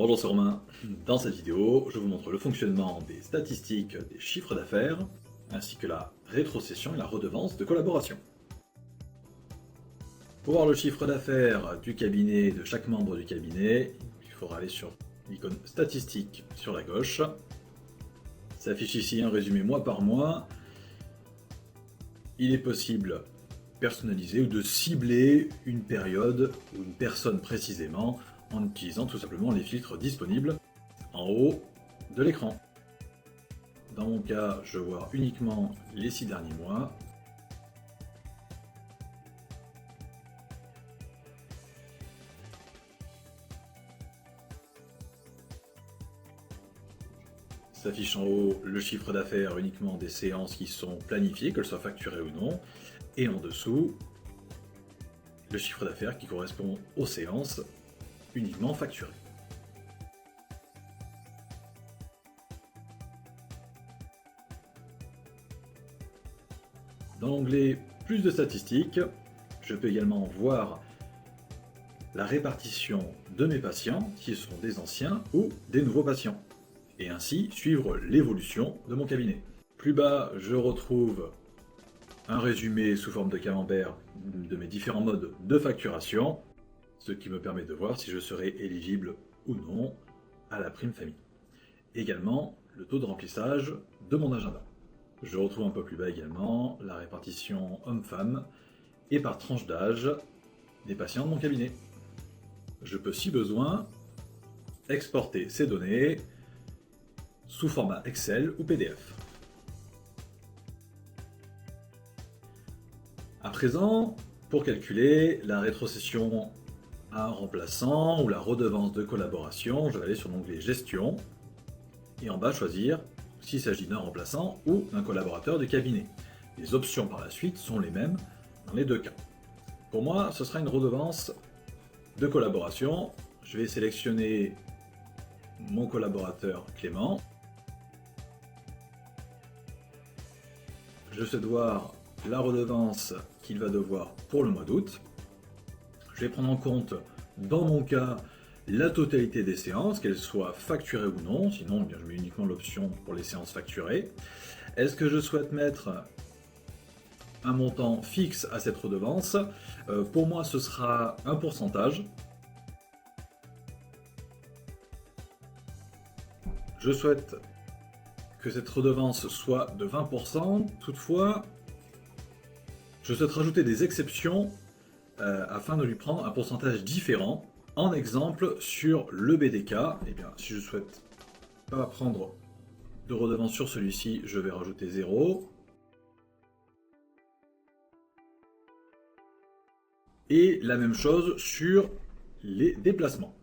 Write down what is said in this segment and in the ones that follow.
Bonjour, c'est Romain. Dans cette vidéo, je vous montre le fonctionnement des statistiques des chiffres d'affaires, ainsi que la rétrocession et la redevance de collaboration. Pour voir le chiffre d'affaires du cabinet, de chaque membre du cabinet, il faudra aller sur l'icône statistique sur la gauche. S'affiche ici un résumé mois par mois. Il est possible de personnaliser ou de cibler une période ou une personne précisément en utilisant tout simplement les filtres disponibles en haut de l'écran. Dans mon cas, je vois uniquement les 6 derniers mois. S'affiche en haut le chiffre d'affaires uniquement des séances qui sont planifiées, qu'elles soient facturées ou non. Et en dessous, le chiffre d'affaires qui correspond aux séances uniquement facturées. Dans l'onglet Plus de statistiques, je peux également voir la répartition de mes patients, qui sont des anciens ou des nouveaux patients, et ainsi suivre l'évolution de mon cabinet. Plus bas, je retrouve un résumé sous forme de camembert de mes différents modes de facturation, ce qui me permet de voir si je serai éligible ou non à la prime famille. Également, le taux de remplissage de mon agenda. Je retrouve un peu plus bas également la répartition homme-femme et par tranche d'âge des patients de mon cabinet. Je peux, si besoin, exporter ces données sous format Excel ou PDF. À présent, pour calculer la rétrocession à un remplaçant ou la redevance de collaboration, je vais aller sur l'onglet Gestion et en bas choisir s'il s'agit d'un remplaçant ou d'un collaborateur du cabinet. Les options par la suite sont les mêmes dans les deux cas. Pour moi, ce sera une redevance de collaboration. Je vais sélectionner mon collaborateur Clément. Je souhaite voir la redevance qu'il va devoir pour le mois d'août. Je vais prendre en compte, dans mon cas, la totalité des séances, qu'elles soient facturées ou non, sinon je mets uniquement l'option pour les séances facturées. Est-ce que je souhaite mettre un montant fixe à cette redevance? Pour moi, ce sera un pourcentage. Je souhaite que cette redevance soit de 20%, toutefois, je souhaite rajouter des exceptions afin de lui prendre un pourcentage différent. En exemple, sur le BDK, eh bien, si je ne souhaite pas prendre de redevance sur celui-ci, je vais rajouter 0. Et la même chose sur les déplacements.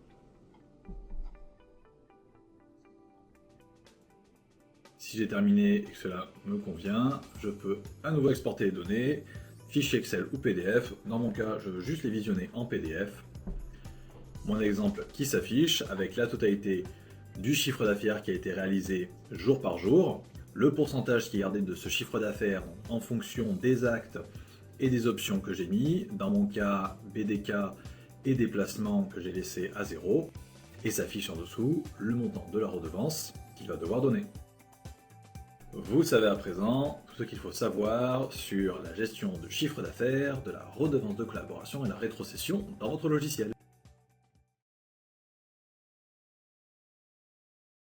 Si j'ai terminé et que cela me convient, je peux à nouveau exporter les données, fichier Excel ou PDF. Dans mon cas, je veux juste les visionner en PDF. Mon exemple qui s'affiche avec la totalité du chiffre d'affaires qui a été réalisé jour par jour, le pourcentage qui est gardé de ce chiffre d'affaires en fonction des actes et des options que j'ai mis, dans mon cas BDK et déplacement que j'ai laissé à 0, et s'affiche en dessous le montant de la redevance qu'il va devoir donner. Vous savez à présent tout ce qu'il faut savoir sur la gestion de chiffre d'affaires, de la redevance de collaboration et la rétrocession dans votre logiciel.